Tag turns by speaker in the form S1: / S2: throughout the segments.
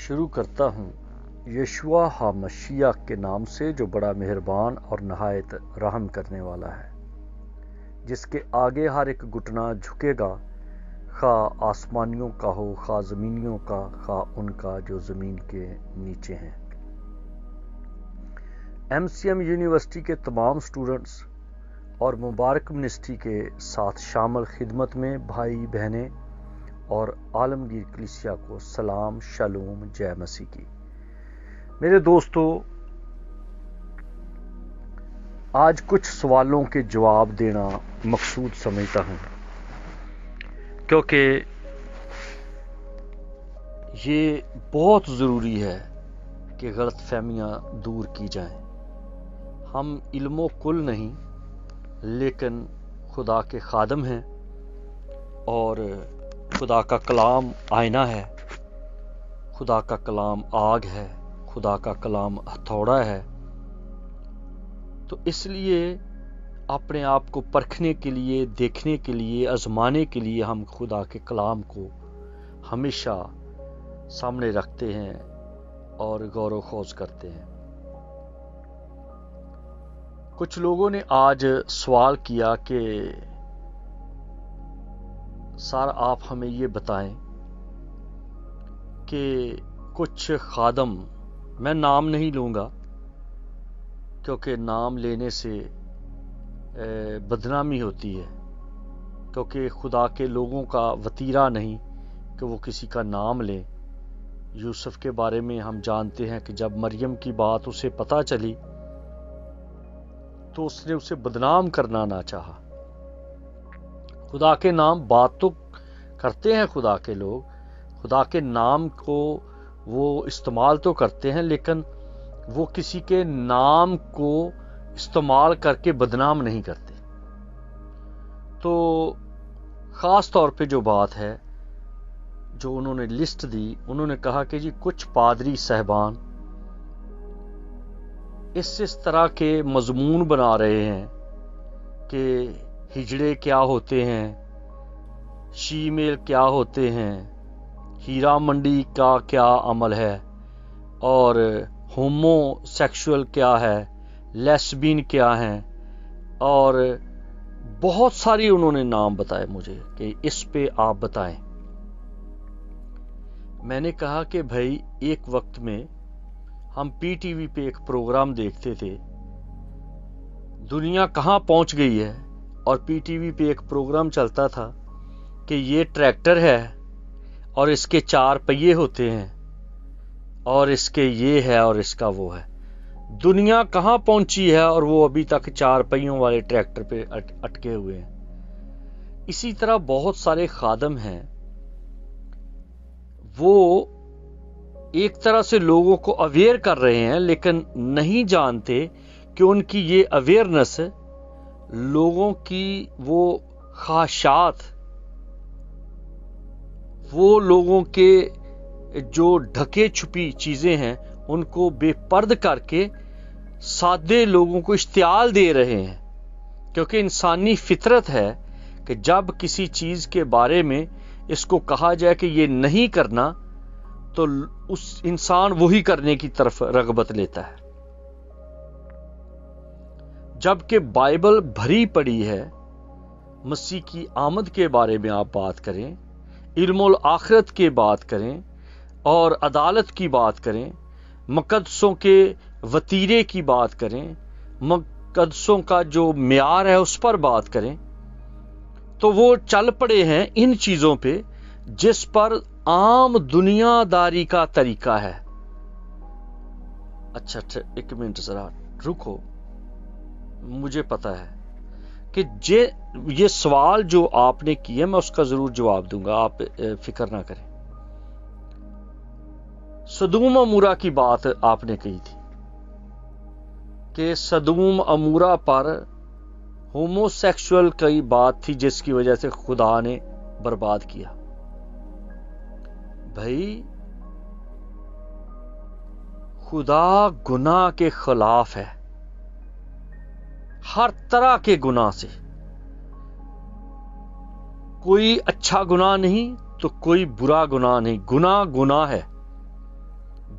S1: شروع کرتا ہوں یشوع ہا مشیح کے نام سے جو بڑا مہربان اور نہایت رحم کرنے والا ہے، جس کے آگے ہر ایک گھٹنا جھکے گا، خواہ آسمانیوں کا ہو، خواہ زمینیوں کا، خواہ ان کا جو زمین کے نیچے ہیں۔ MCM یونیورسٹی کے تمام سٹوڈنٹس اور مبارک منسٹری کے ساتھ شامل خدمت میں بھائی بہنیں اور عالمگیر کلیسیا کو سلام، شالوم، جے مسیح کی۔ میرے دوستو، آج کچھ سوالوں کے جواب دینا مقصود سمجھتا ہوں، کیونکہ یہ بہت ضروری ہے کہ غلط فہمیاں دور کی جائیں۔ ہم علم و کل نہیں، لیکن خدا کے خادم ہیں، اور خدا کا کلام آئینہ ہے، خدا کا کلام آگ ہے، خدا کا کلام ہتھوڑا ہے۔ تو اس لیے اپنے آپ کو پرکھنے کے لیے، دیکھنے کے لیے، آزمانے کے لیے ہم خدا کے کلام کو ہمیشہ سامنے رکھتے ہیں اور غور و خوض کرتے ہیں۔ کچھ لوگوں نے آج سوال کیا کہ سر آپ ہمیں یہ بتائیں کہ کچھ خادم، میں نام نہیں لوں گا کیونکہ نام لینے سے بدنامی ہوتی ہے، کیونکہ خدا کے لوگوں کا وتیرہ نہیں کہ وہ کسی کا نام لیں۔ یوسف کے بارے میں ہم جانتے ہیں کہ جب مریم کی بات اسے پتہ چلی تو اس نے اسے بدنام کرنا نہ چاہا۔ خدا کے نام بات تو کرتے ہیں، خدا کے لوگ خدا کے نام کو وہ استعمال تو کرتے ہیں، لیکن وہ کسی کے نام کو استعمال کر کے بدنام نہیں کرتے۔ تو خاص طور پہ جو بات ہے، جو انہوں نے لسٹ دی، انہوں نے کہا کہ جی کچھ پادری صاحبان اس طرح کے مضمون بنا رہے ہیں کہ ہجڑے کیا ہوتے ہیں، شی میل کیا ہوتے ہیں، ہیرا منڈی کا کیا عمل ہے، اور ہومو سیکشول کیا ہے، لیسبین کیا ہیں، اور بہت ساری انہوں نے نام بتائے مجھے کہ اس پہ آپ بتائیں۔ میں نے کہا کہ بھائی ایک وقت میں ہم پی ٹی وی پہ ایک پروگرام دیکھتے تھے، دنیا کہاں پہنچ گئی ہے، اور پی ٹی وی پہ ایک پروگرام چلتا تھا کہ یہ ٹریکٹر ہے اور اس کے 4 پہیے ہوتے ہیں، اور اس کے یہ ہے اور اس کا وہ ہے۔ دنیا کہاں پہنچی ہے اور وہ ابھی تک 4 پہیوں والے ٹریکٹر پہ اٹکے ہوئے ہیں۔ اسی طرح بہت سارے خادم ہیں، وہ ایک طرح سے لوگوں کو اویئر کر رہے ہیں، لیکن نہیں جانتے کہ ان کی یہ اویئرنس لوگوں کی وہ خواہشات، وہ لوگوں کے جو ڈھکے چھپی چیزیں ہیں، ان کو بے پرد کر کے سادے لوگوں کو اشتعال دے رہے ہیں۔ کیونکہ انسانی فطرت ہے کہ جب کسی چیز کے بارے میں اس کو کہا جائے کہ یہ نہیں کرنا، تو اس انسان وہی کرنے کی طرف رغبت لیتا ہے۔ جبکہ بائبل بھری پڑی ہے، مسیح کی آمد کے بارے میں آپ بات کریں، علم الآخرت کی بات کریں، اور عدالت کی بات کریں، مقدسوں کے وتیرے کی بات کریں، مقدسوں کا جو معیار ہے اس پر بات کریں، تو وہ چل پڑے ہیں ان چیزوں پہ جس پر عام دنیا داری کا طریقہ ہے۔ اچھا ایک منٹ ذرا رکو، مجھے پتا ہے کہ یہ سوال جو آپ نے کیا میں اس کا ضرور جواب دوں گا، آپ فکر نہ کریں۔ سدوم عمورہ کی بات آپ نے کہی تھی کہ سدوم عمورہ پر ہومو سیکشول کی بات تھی جس کی وجہ سے خدا نے برباد کیا۔ بھائی خدا گناہ کے خلاف ہے، ہر طرح کے گناہ سے۔ کوئی اچھا گناہ نہیں تو کوئی برا گناہ نہیں، گناہ گناہ ہے۔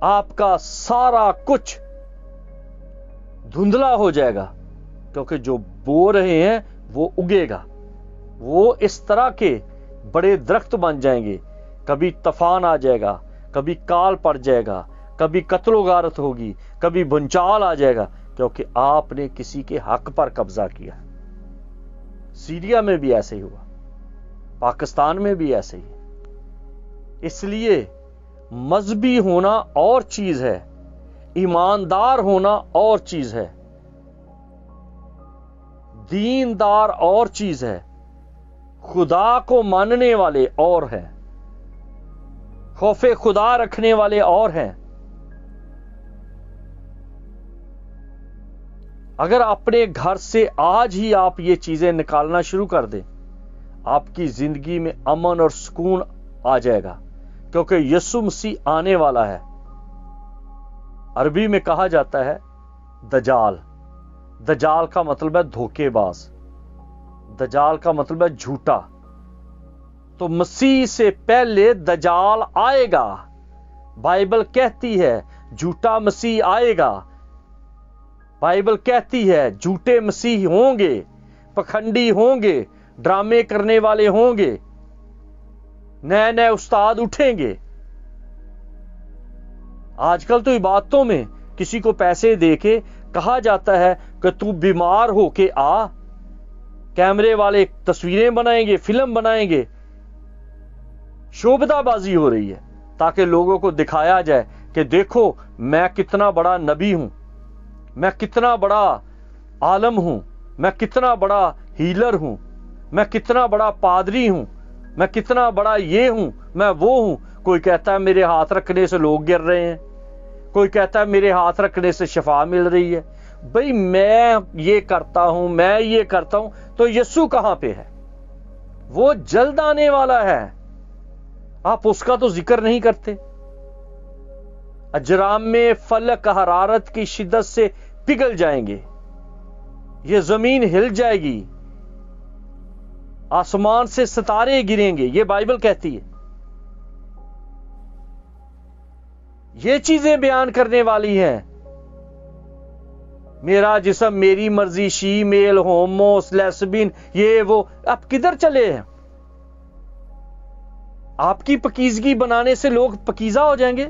S1: آپ کا سارا کچھ دھندلا ہو جائے گا، کیونکہ جو بو رہے ہیں وہ اگے گا، وہ اس طرح کے بڑے درخت بن جائیں گے۔ کبھی طوفان آ جائے گا، کبھی کال پڑ جائے گا، کبھی قتل و غارت ہوگی، کبھی بھونچال آ جائے گا، کیونکہ آپ نے کسی کے حق پر قبضہ کیا۔ سیریا میں بھی ایسے ہی ہوا، پاکستان میں بھی ایسے ہی۔ اس لیے مذہبی ہونا اور چیز ہے، ایماندار ہونا اور چیز ہے، دیندار اور چیز ہے، خدا کو ماننے والے اور ہیں، خوف خدا رکھنے والے اور ہیں۔ اگر اپنے گھر سے آج ہی آپ یہ چیزیں نکالنا شروع کر دیں، آپ کی زندگی میں امن اور سکون آ جائے گا، کیونکہ یسوع مسیح آنے والا ہے۔ عربی میں کہا جاتا ہے دجال۔ دجال کا مطلب ہے دھوکے باز، دجال کا مطلب ہے جھوٹا۔ تو مسیح سے پہلے دجال آئے گا، بائبل کہتی ہے جھوٹا مسیح آئے گا، بائبل کہتی ہے جھوٹے مسیح ہوں گے، پکھنڈی ہوں گے، ڈرامے کرنے والے ہوں گے، نئے نئے استاد اٹھیں گے۔ آج کل تو عبادتوں میں کسی کو پیسے دے کے کہا جاتا ہے کہ تو بیمار ہو کے آ، کیمرے والے تصویریں بنائیں گے، فلم بنائیں گے، شوبدہ بازی ہو رہی ہے تاکہ لوگوں کو دکھایا جائے کہ دیکھو میں کتنا بڑا نبی ہوں، میں کتنا بڑا عالم ہوں، میں کتنا بڑا ہیلر ہوں، میں کتنا بڑا پادری ہوں، میں کتنا بڑا یہ ہوں، میں وہ ہوں۔ کوئی کہتا ہے میرے ہاتھ رکھنے سے لوگ گر رہے ہیں، کوئی کہتا ہے میرے ہاتھ رکھنے سے شفا مل رہی ہے۔ بھئی میں یہ کرتا ہوں، میں یہ کرتا ہوں، تو یسوع کہاں پہ ہے؟ وہ جلد آنے والا ہے، آپ اس کا تو ذکر نہیں کرتے۔ اجرام میں فلک حرارت کی شدت سے پگھل جائیں گے، یہ زمین ہل جائے گی، آسمان سے ستارے گریں گے، یہ بائبل کہتی ہے۔ یہ چیزیں بیان کرنے والی ہیں۔ میرا جسم، میری مرضی، شی میل، ہوموس، لیسبین، یہ وہ، آپ کدھر چلے ہیں؟ آپ کی پکیزگی بنانے سے لوگ پکیزہ ہو جائیں گے؟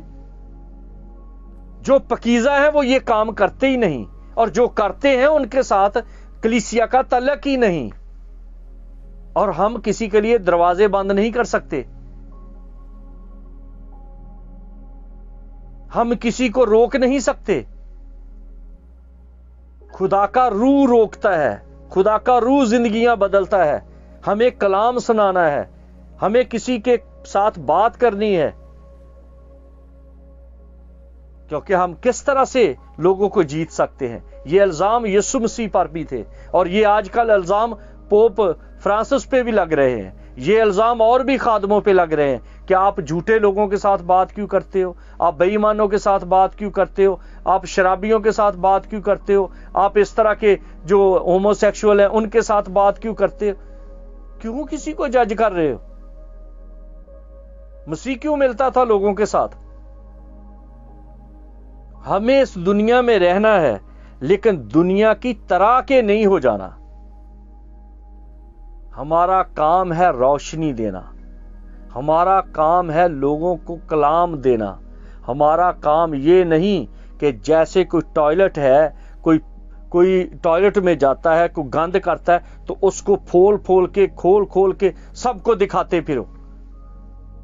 S1: جو پکیزہ ہیں وہ یہ کام کرتے ہی نہیں، اور جو کرتے ہیں ان کے ساتھ کلیسیا کا تعلق ہی نہیں، اور ہم کسی کے لیے دروازے بند نہیں کر سکتے، ہم کسی کو روک نہیں سکتے۔ خدا کا روح روکتا ہے، خدا کا روح زندگیاں بدلتا ہے۔ ہمیں کلام سنانا ہے، ہمیں کسی کے ساتھ بات کرنی ہے، کیونکہ ہم کس طرح سے لوگوں کو جیت سکتے ہیں۔ یہ الزام یسوع مسیح پر بھی تھے، اور یہ آج کل الزام پوپ فرانسس پہ بھی لگ رہے ہیں، یہ الزام اور بھی خادموں پہ لگ رہے ہیں کہ آپ جھوٹے لوگوں کے ساتھ بات کیوں کرتے ہو، آپ بے ایمانوں کے ساتھ بات کیوں کرتے ہو، آپ شرابیوں کے ساتھ بات کیوں کرتے ہو، آپ اس طرح کے جو ہومو سیکشول ہیں ان کے ساتھ بات کیوں کرتے ہو، کیوں کسی کو جج کر رہے ہو؟ مسیح کیوں ملتا تھا لوگوں کے ساتھ؟ ہمیں اس دنیا میں رہنا ہے، لیکن دنیا کی طرح کے نہیں ہو جانا۔ ہمارا کام ہے روشنی دینا، ہمارا کام ہے لوگوں کو کلام دینا۔ ہمارا کام یہ نہیں کہ جیسے کوئی ٹوائلٹ ہے، کوئی ٹوائلٹ میں جاتا ہے، کوئی گند کرتا ہے تو اس کو کھول کے سب کو دکھاتے پھرو۔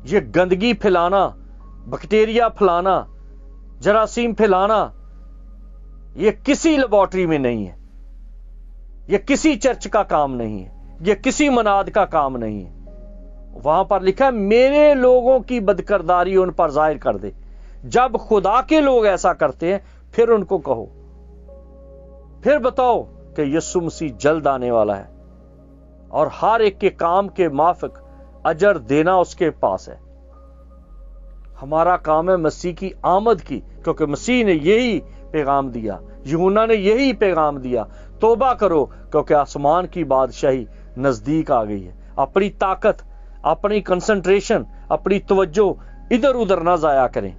S1: یہ گندگی پھیلانا، بیکٹیریا پھیلانا، جراثیم پھیلانا، یہ کسی لیبارٹری میں نہیں ہے، یہ کسی چرچ کا کام نہیں ہے، یہ کسی مناد کا کام نہیں ہے۔ وہاں پر لکھا ہے میرے لوگوں کی بدکرداری ان پر ظاہر کر دے۔ جب خدا کے لوگ ایسا کرتے ہیں پھر ان کو کہو، پھر بتاؤ کہ یسوع مسیح جلد آنے والا ہے، اور ہر ایک کے کام کے موافق اجر دینا اس کے پاس ہے۔ ہمارا کام ہے مسیح کی آمد کی، کیونکہ مسیح نے یہی پیغام دیا، یوحنا نے یہی پیغام دیا، توبہ کرو کیونکہ آسمان کی بادشاہی نزدیک آ گئی ہے۔ اپنی طاقت، اپنی کنسنٹریشن، اپنی توجہ ادھر ادھر نہ ضائع کریں۔